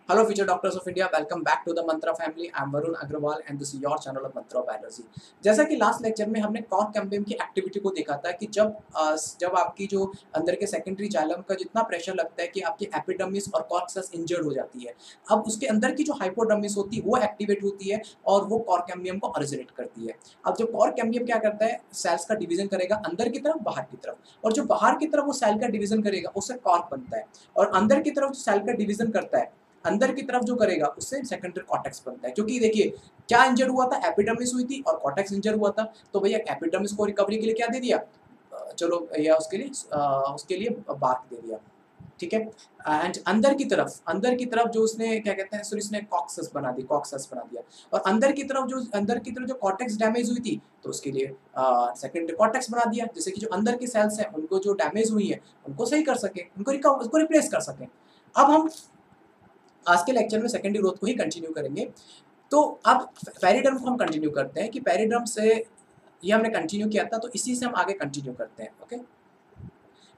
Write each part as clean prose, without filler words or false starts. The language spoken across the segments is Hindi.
Hello, future doctors of India. Welcome back to the Mantra family. I'm Varun Agrawal and this is your channel of Mantra Biology. जैसा कि लास्ट लेक्चर में हमने कॉर्क कैम्बियम की एक्टिविटी को देखा था कि जब आपकी जो अंदर के सेकेंडरी जाइलम का जितना प्रेशर लगता है कि आपकी एपिडर्मिस और कॉर्क्सस इंजर्ड हो जाती है, अब उसके अंदर की जो हाइपोडर्मिस होती है वो एक्टिवेट होती है और वो कॉर्क कैम्बियम को ओरिजिनेट करती है। अब जो कॉर्क कैम्बियम क्या करता है, सेल्स का डिवीजन करेगा अंदर की तरफ, बाहर की तरफ, और जो बाहर की तरफ वो सेल का डिवीजन करेगा उससे कॉर्क बनता है, और अंदर की तरफ जो सेल का डिवीजन करता है अंदर की तरफ जो करेगा उससे सेकेंडरी कॉर्टेक्स बनता है। क्योंकि देखिए क्या इंजर हुआ था, एपिडर्मिस हुई थी और कॉर्टेक्स इंजर हुआ था, तो भैया एपिडर्मिस को रिकवरी के लिए क्या दे दिया, चलो या उसके लिए बार्क दे दिया, ठीक है। एंड अंदर की तरफ जो उसने क्या कहते हैं, सॉरी उसने कॉक्सस बना दिया, और अंदर की तरफ जो कॉर्टेक्स डैमेज हुई थी तो उसके लिए सेकेंडरी कॉर्टेक्स बना दिया, जैसे कि जो अंदर की सेल्स हैं उनको जो डैमेज हुई है उनको सही कर सके, उनको रिप्लेस कर सके। अब हम आज के लेक्चर में सेकेंडरी ग्रोथ को ही कंटिन्यू करेंगे। तो अब पेरिडर्म को हम कंटिन्यू करते हैं कि पेरिडर्म से ये हमने कंटिन्यू किया था, तो इसी से हम आगे कंटिन्यू करते हैं। ओके,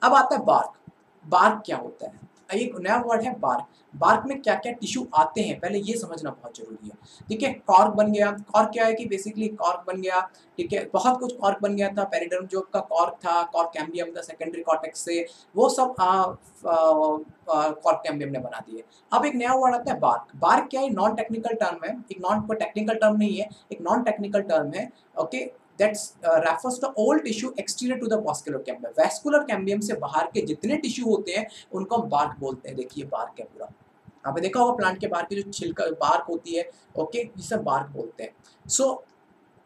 अब आता है बार्क। बार्क क्या होता है, एक नया वर्ड है बार्क। बार्क में क्या क्या टिश्यू आते हैं पहले ये समझना बहुत जरूरी है। ठीक है, कॉर्क बन गया। कॉर्क क्या है कि बेसिकली कॉर्क बन गया, ठीक है, बहुत कुछ कॉर्क बन गया था। पेरिडर्म जो का कॉर्क था, कॉर्क कैम्बियम था सेकेंडरी कॉर्टेक्स से, वो सब कॉर्क कैम्बियम ने बना दिए। अब एक नया वर्ड आता है बार्क। बार्क क्या है, नॉन टेक्निकल टर्म है, एक नॉन टेक्निकल टर्म नहीं है, एक नॉन टेक्निकल टर्म है। Okay, that's refers the old tissue exterior to the vascular cambium. Vascular cambium से बाहर के जितने टिश्यू होते हैं उनको हम बार्क बोलते हैं। देखिए बार्क है पूरा, आपने देखा होगा प्लांट के बाहर की जो छिलका बार्क होती है, ओके, जिसे बार्क बोलते हैं। So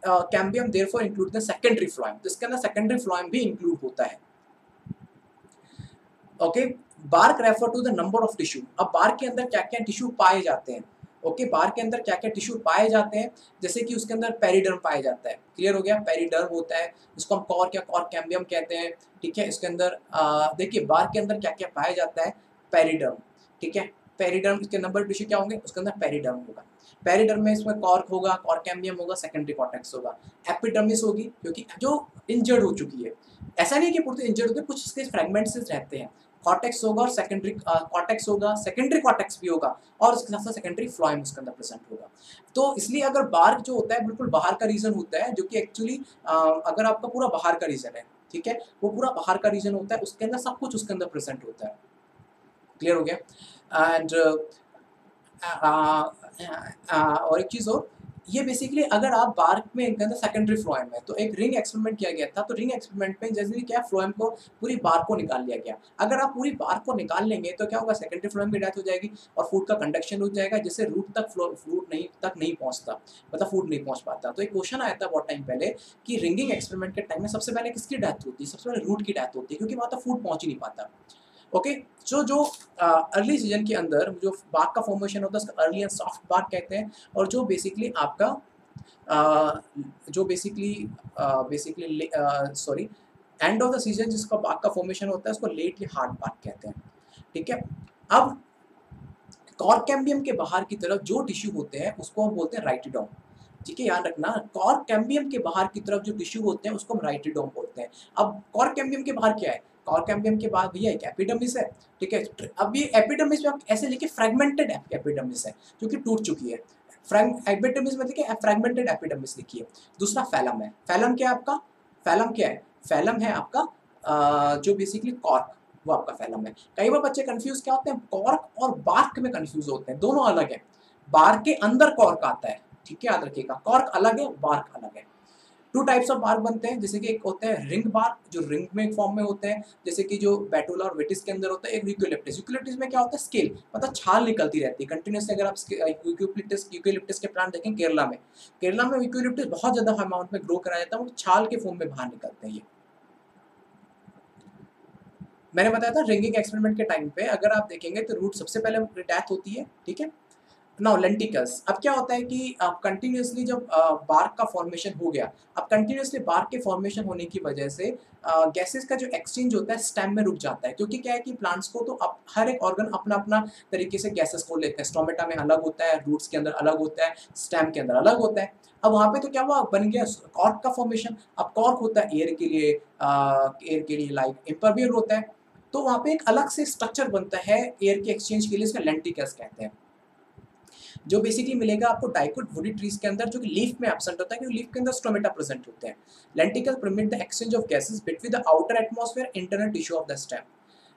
cambium therefore include the secondary phloem, तो इसके अंदर सेकेंडरी फ्लोएम भी इंक्लूड होता है। Okay, bark refer to the number of tissue. अब बार्क के अंदर क्या क्या टिश्यू पाए जाते हैं, ओके, बार्क के अंदर क्या क्या टिश्यू पाए जाते हैं, जैसे कि उसके अंदर पेरिडर्म पाया जाता है। क्लियर हो गया, पेरिडर्म होता है, इसको हम कॉर्क या कॉर्क कैम्बियम कहते हैं। ठीक है, इसके अंदर देखिए बार्क के अंदर क्या क्या पाया जाता है, पेरिडर्म, ठीक है। पेरिडर्म के नंबर टिश्यू क्या होंगे, उसके अंदर पेरिडर्म होगा। पेरिडर्म में इसमें कॉर्क होगा, कॉर्क कैम्बियम होगा, सेकेंडरी कॉर्टेक्स होगा। एपिडर्मिस होगी क्योंकि जो इंजर्ड हो चुकी है, ऐसा नहीं कि पूरे इंजर्ड होते, कुछ इसके फ्रेगमेंट्स रहते हैं। कॉर्टेक्स होगा और सेकेंडरी कॉर्टेक्स होगा, सेकेंडरी कॉर्टेक्स भी होगा, और उसके साथ साथ सेकेंडरी फ्लोएम उसके अंदर प्रेजेंट होगा। तो इसलिए अगर बार्क जो होता है बिल्कुल बाहर का रीजन होता है, जो कि एक्चुअली अगर आपका पूरा बाहर का रीजन है, ठीक है, वो पूरा बाहर का रीजन होता है, उसके अंदर सब कुछ उसके अंदर प्रेजेंट होता है। क्लियर हो गया। एंड और एक चीज़ और, ये बेसिकली अगर आप बार्क में इनके अंदर सेकेंडरी फ्लोएम है, तो एक रिंग एक्सपेरिमेंट किया गया था, तो रिंग एक्सपेरिमेंट में जैसे क्या फ्लोएम को पूरी बार्क को निकाल लिया गया। अगर आप पूरी बार्क को निकाल लेंगे तो क्या होगा, सेकेंडरी फ्लोएम की डेथ हो जाएगी और फूड का कंडक्शन हो जाएगा, जिससे रूट तक नहीं पहुंचता, मतलब फूड नहीं पहुंच पाता। तो एक क्वेश्चन आया था बहुत टाइम पहले कि रिंगिंग एक्सपेरिमेंट के टाइम में सबसे पहले किसकी डेथ होती है, सबसे पहले रूट की डेथ होती है, क्योंकि वहां तक फूड पहुंच ही नहीं पाता। ओके, जो अर्ली सीजन के अंदर जो बार्क का फॉर्मेशन होता है उसका अर्ली एंड सॉफ्ट बार्क कहते हैं, और जो बेसिकली आपका जो basically sorry end of the season जिसका बार्क का फॉर्मेशन होता है उसको लेट या हार्ड बार्क कहते हैं। ठीक है, अब कॉर्क कैम्बियम के बाहर की तरफ जो टिश्यू होते हैं उसको हम बोलते हैं राइटिडोम। ठीक है, याद रखना, कॉर्क कैम्बियम के बाहर की तरफ जो टिश्यू होते हैं उसको हम राइटिडोम बोलते हैं। अब कॉर्क कैम्बियम के बाहर क्या है, कॉर्क कैम्बियम के बाद भैया एक एपिडर्मिस है। ठीक है, अब ये एपिडर्मिस में आप ऐसे लिखिए फ्रेगमेंटेड एपिडर्मिस है जो कि टूट चुकी है। एपिडर्मिस में लिखिए फ्रेगमेंटेड एपिडर्मिस लिखिए। दूसरा फैलम है। फैलम क्या है आपका, फैलम क्या है, फैलम है आपका जो बेसिकली कॉर्क, वो आपका फैलम है। कई बार बच्चे कंफ्यूज क्या होते हैं, कॉर्क और बार्क में कंफ्यूज होते हैं, दोनों अलग है। बार्क के अंदर कॉर्क आता है, ठीक है, याद रखिएगा, कॉर्क अलग है, बार्क अलग है। टू टाइप्स ऑफ बार्क बनते हैं, जैसे कि एक होते हैं रिंग बार्क, जो रिंग में फॉर्म में होते हैं, जैसे कि जो बेटुला और वेटिस के अंदर होता है। एक यूकेलिप्टस, यूकेलिप्टस में क्या होता है, स्केल, मतलब छाल निकलती रहती है कंटिन्यूसली। अगर आप यूकेलिप्टस के प्लांट देखें केरला में यूकेलिप्टस बहुत ज्यादा अमाउंट में ग्रो कराया जाता है, वो छाल के फॉर्म में बाहर निकलते हैं। ये मैंने बताया था रिंगिंग एक्सपेरिमेंट के टाइम पे अगर आप देखेंगे तो रूट सबसे पहले डेथ होती है। ठीक है, नाउ लेंटिकल्स। अब क्या होता है कि आप कंटिन्यूसली जब बार्क का फॉर्मेशन हो गया, अब कंटिन्यूसली बार्क के फॉर्मेशन होने की वजह से गैसेस का जो एक्सचेंज होता है स्टेम में रुक जाता है, क्योंकि क्या है कि प्लांट्स को तो हर एक ऑर्गन अपना अपना तरीके से गैसेस को लेते हैं। स्टोमेटा में अलग होता है, रूट्स के अंदर अलग होता है, स्टेम के अंदर अलग होता है। अब वहाँ पे तो क्या हुआ, बन गया कॉर्क का फॉर्मेशन। अब कॉर्क होता है एयर के लिए लाइक इम्परवियर होता है, तो वहाँ पे एक अलग से स्ट्रक्चर बनता है एयर के एक्सचेंज के लिए, इसका लेंटिकल्स कहते हैं। जो बेसिकली मिलेगा आपको डाइकोट वुडी ट्रीज के अंदर, जो कि लीफ में एब्सेंट होता है क्योंकि लीफ के अंदर स्टोमेटा प्रेजेंट होते हैं। Lenticel permit the exchange of gases between the outer atmosphere internal tissue of the stem.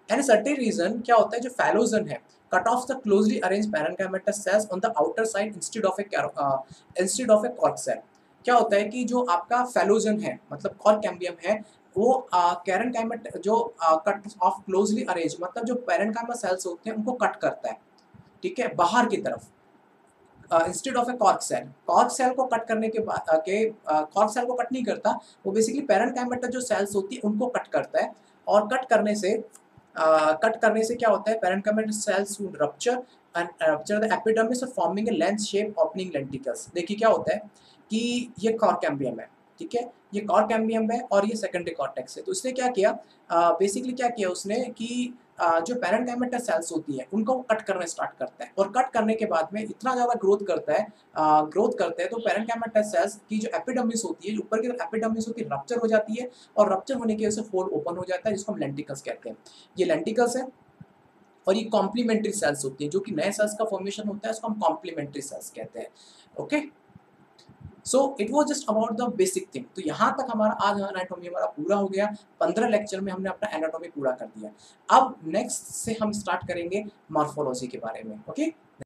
And certain region क्या होता है, जो फैलोजन है cut off the closely arranged parenchymatous cells on the outer side instead of a cork cell. क्या होता है कि जो आपका फैलोजन है मतलब कॉर्क कैम्बियम है वो पैरेन्काइमेट जो कट ऑफ क्लोजली अरेंज मतलब जो पैरेन्काइमा सेल्स होते हैं उनको कट करता है, ठीक है, बाहर की तरफ instead of a cork cell. Cork cell को कट करने के बाद कॉर्क सेल को कट नहीं करता, वो बेसिकली पैरेन्काइमेटा जो सेल्स होती है उनको कट करता है। और कट करने से क्या होता है, parenchymata cells rupture and rupture the epidermis और forming a length shape opening lenticels. देखिए क्या होता है कि ये कॉर्क कैम्बियम है, ठीक है, ये कॉर्क कैम्बियम है और ये सेकेंडरी कॉर्टेक्स है। तो इसने क्या किया, बेसिकली क्या किया उसने कि जो पैरेन्काइमेटा सेल्स होती है उनको कट करना स्टार्ट करता है और कट करने के बाद में इतना ज़्यादा ग्रोथ करते हैं तो पैरेन्काइमेटा सेल्स की जो एपिडर्मिस होती है, ऊपर की जो एपिडर्मिस होती है रप्चर हो जाती है और रप्चर होने की वजह से फोल्ड ओपन हो जाता है, जिसको हम लेंटिकल्स कहते हैं। ये लेंटिकल्स है और ये कॉम्प्लीमेंट्री सेल्स होती हैं, जो कि नए सेल्स का फॉर्मेशन होता है, उसको हम कॉम्प्लीमेंट्री सेल्स कहते हैं। Okay, so it was just about the basic thing. तो यहाँ तक हमारा आज एनाटॉमी हमारा पूरा हो गया। 15 लेक्चर में हमने अपना एनाटॉमी पूरा कर दिया। अब नेक्स्ट से हम स्टार्ट करेंगे मॉर्फोलॉजी के बारे में। ओके